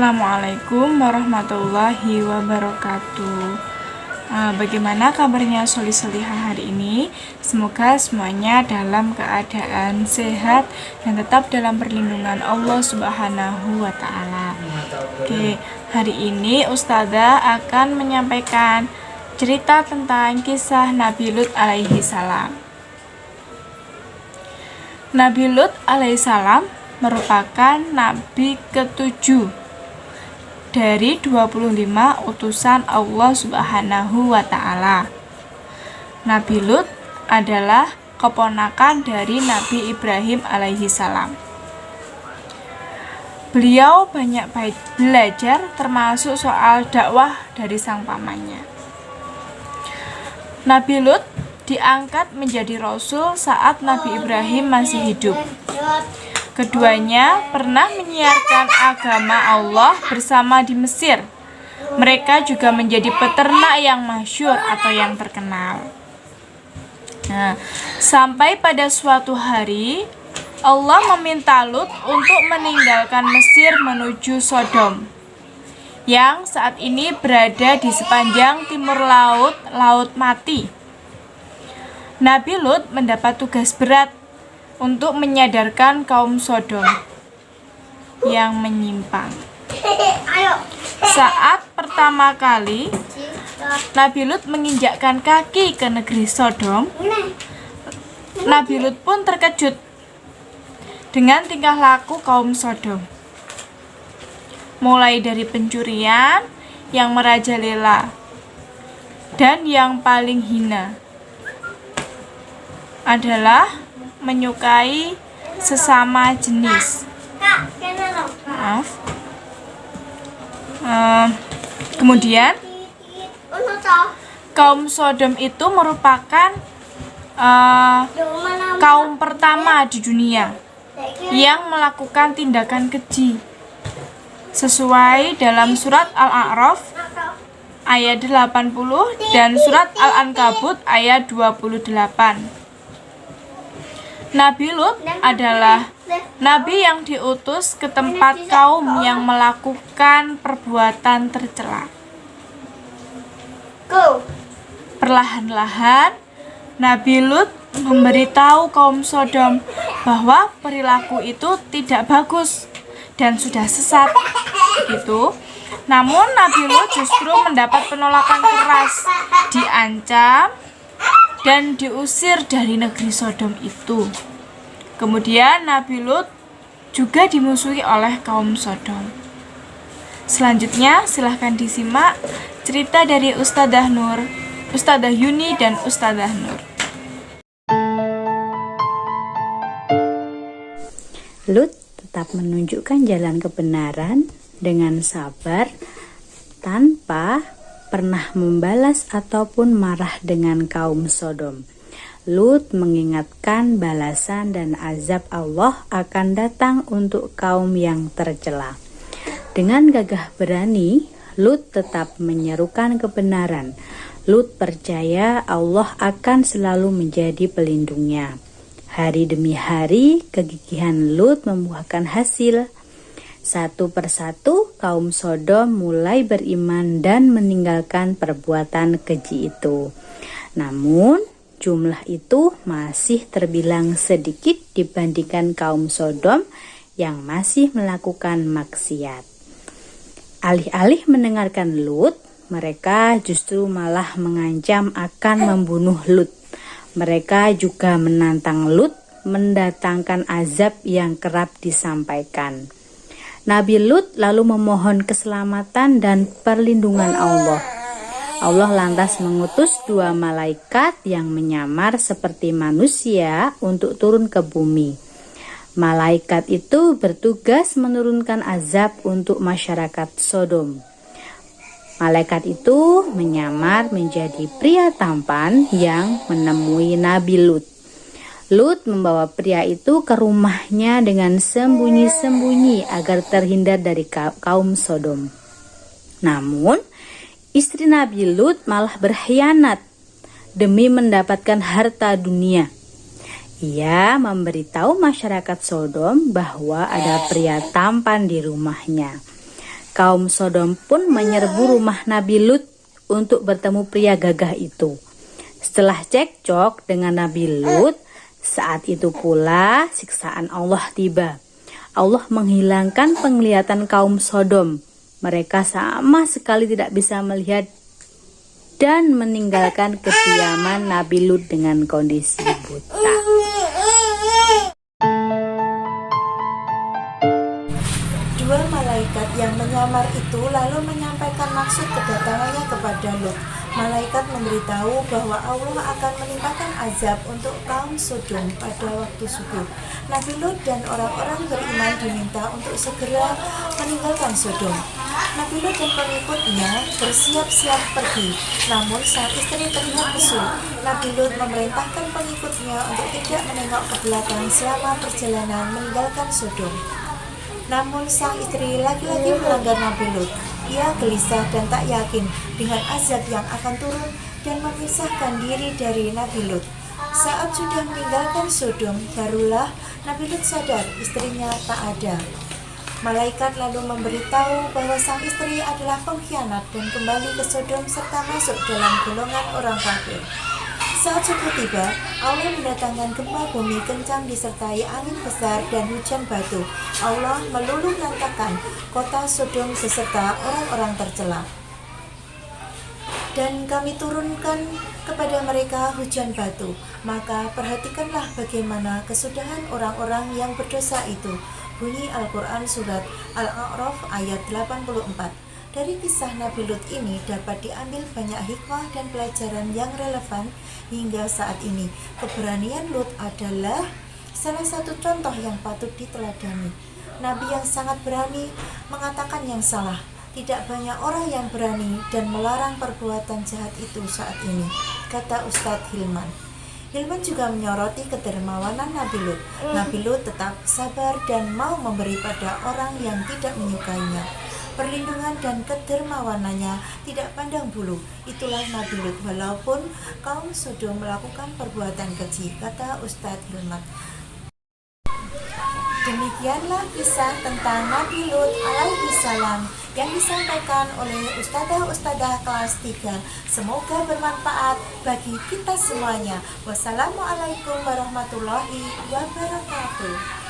Assalamualaikum warahmatullahi wabarakatuh. Bagaimana kabarnya soli-solihah hari ini? Semoga semuanya dalam keadaan sehat dan tetap dalam perlindungan Allah Subhanahu wa Ta'ala. Oke, hari ini Ustazah akan menyampaikan cerita tentang kisah Nabi Lut alaihi salam. Nabi Lut alaihi salam merupakan nabi ke-7 dari 25 utusan Allah Subhanahu wa Ta'ala. Nabi Lut adalah keponakan dari Nabi Ibrahim alaihi salam. Beliau banyak belajar termasuk soal dakwah dari sang pamannya. Nabi Lut diangkat menjadi rasul saat Nabi Ibrahim masih hidup. Keduanya pernah menyiarkan agama Allah bersama di Mesir. Mereka juga menjadi peternak yang masyhur atau yang terkenal. Sampai pada suatu hari, Allah meminta Lut untuk meninggalkan Mesir menuju Sodom, yang saat ini berada di sepanjang timur laut, Laut Mati. Nabi Lut mendapat tugas berat untuk menyadarkan kaum Sodom yang menyimpang. Saat pertama kali Nabi Lut menginjakkan kaki ke negeri Sodom, Nabi Lut pun terkejut dengan tingkah laku kaum Sodom. Mulai dari pencurian yang merajalela dan yang paling hina adalah menyukai sesama jenis. Kemudian kaum Sodom itu merupakan kaum pertama di dunia yang melakukan tindakan keji sesuai dalam surat Al-A'raf ayat 80 dan surat Al-Ankabut ayat 28. Nabi Lut adalah nabi yang diutus ke tempat kaum yang melakukan perbuatan tercela. Perlahan-lahan Nabi Lut memberitahu kaum Sodom bahwa perilaku itu tidak bagus dan sudah sesat. Begitu. Namun Nabi Lut justru mendapat penolakan keras, diancam dan diusir dari negeri Sodom itu. Kemudian Nabi Lut juga dimusuhi oleh kaum Sodom. Selanjutnya silahkan disimak cerita dari Ustazah Nur, Ustazah Yuni dan Ustazah Nur. Lut tetap menunjukkan jalan kebenaran dengan sabar tanpa pernah membalas ataupun marah dengan kaum Sodom. Lut mengingatkan balasan dan azab Allah akan datang untuk kaum yang tercela. Dengan gagah berani, Lut tetap menyerukan kebenaran. Lut percaya Allah akan selalu menjadi pelindungnya. Hari demi hari, kegigihan Lut membuahkan hasil. Satu persatu kaum Sodom mulai beriman dan meninggalkan perbuatan keji itu. Namun jumlah itu masih terbilang sedikit dibandingkan kaum Sodom yang masih melakukan maksiat. Alih-alih mendengarkan Lut, mereka justru malah mengancam akan membunuh Lut. Mereka juga menantang Lut mendatangkan azab yang kerap disampaikan. Nabi Lut lalu memohon keselamatan dan perlindungan Allah. Allah lantas mengutus 2 malaikat yang menyamar seperti manusia untuk turun ke bumi. Malaikat itu bertugas menurunkan azab untuk masyarakat Sodom. Malaikat itu menyamar menjadi pria tampan yang menemui Nabi Lut. Lut membawa pria itu ke rumahnya dengan sembunyi-sembunyi agar terhindar dari kaum Sodom. Namun, istri Nabi Lut malah berkhianat demi mendapatkan harta dunia. Ia memberitahu masyarakat Sodom bahwa ada pria tampan di rumahnya. Kaum Sodom pun menyerbu rumah Nabi Lut untuk bertemu pria gagah itu. Setelah cekcok dengan Nabi Lut, saat itu pula siksaan Allah tiba. Allah menghilangkan penglihatan kaum Sodom. Mereka sama sekali tidak bisa melihat dan meninggalkan kediaman Nabi Lut dengan kondisi buta. Dua malaikat yang menyamar itu lalu menyampaikan maksud kedatangannya kepada Lut. Malaikat memberitahu bahwa Allah akan menimpakan azab untuk kaum Sodom pada waktu subuh. Nabi Lut dan orang-orang beriman diminta untuk segera meninggalkan Sodom. Nabi Lut dan pengikutnya bersiap-siap pergi, namun sang istri terlihat lesu. Nabi Lut memerintahkan pengikutnya untuk tidak menengok ke belakang selama perjalanan meninggalkan Sodom. Namun sang istri lagi-lagi melanggar Nabi Lut. Ia gelisah dan tak yakin dengan azab yang akan turun dan memisahkan diri dari Nabi Lut. Saat sudah meninggalkan Sodom, barulah Nabi Lut sadar istrinya tak ada. Malaikat lalu memberitahu bahwa sang istri adalah pengkhianat dan kembali ke Sodom serta masuk dalam golongan orang kafir. Saat subuh tiba, Allah mendatangkan gempa bumi kencang disertai angin besar dan hujan batu. Allah meluluh lantakkan kota Sodom beserta orang-orang tercela. Dan kami turunkan kepada mereka hujan batu. Maka perhatikanlah bagaimana kesudahan orang-orang yang berdosa itu. Bunyi Al-Quran Surat Al-A'raf ayat 84. Dari kisah Nabi Lut ini dapat diambil banyak hikmah dan pelajaran yang relevan hingga saat ini. Keberanian Lut adalah salah satu contoh yang patut diteladani. Nabi yang sangat berani mengatakan yang salah. Tidak banyak orang yang berani dan melarang perbuatan jahat itu saat ini, kata Ustadz Hilman. Hilman juga menyoroti kedermawanan Nabi Lut. Nabi Lut tetap sabar dan mau memberi pada orang yang tidak menyukainya. Perlindungan dan kedermawanannya tidak pandang bulu. Itulah Nabi Lut walaupun kaum Sodom melakukan perbuatan keji, kata Ustadz Hilman. Demikianlah kisah tentang Nabi Lut alaihi salam yang disampaikan oleh ustadzah-ustadzah kelas 3. Semoga bermanfaat bagi kita semuanya. Wassalamualaikum warahmatullahi wabarakatuh.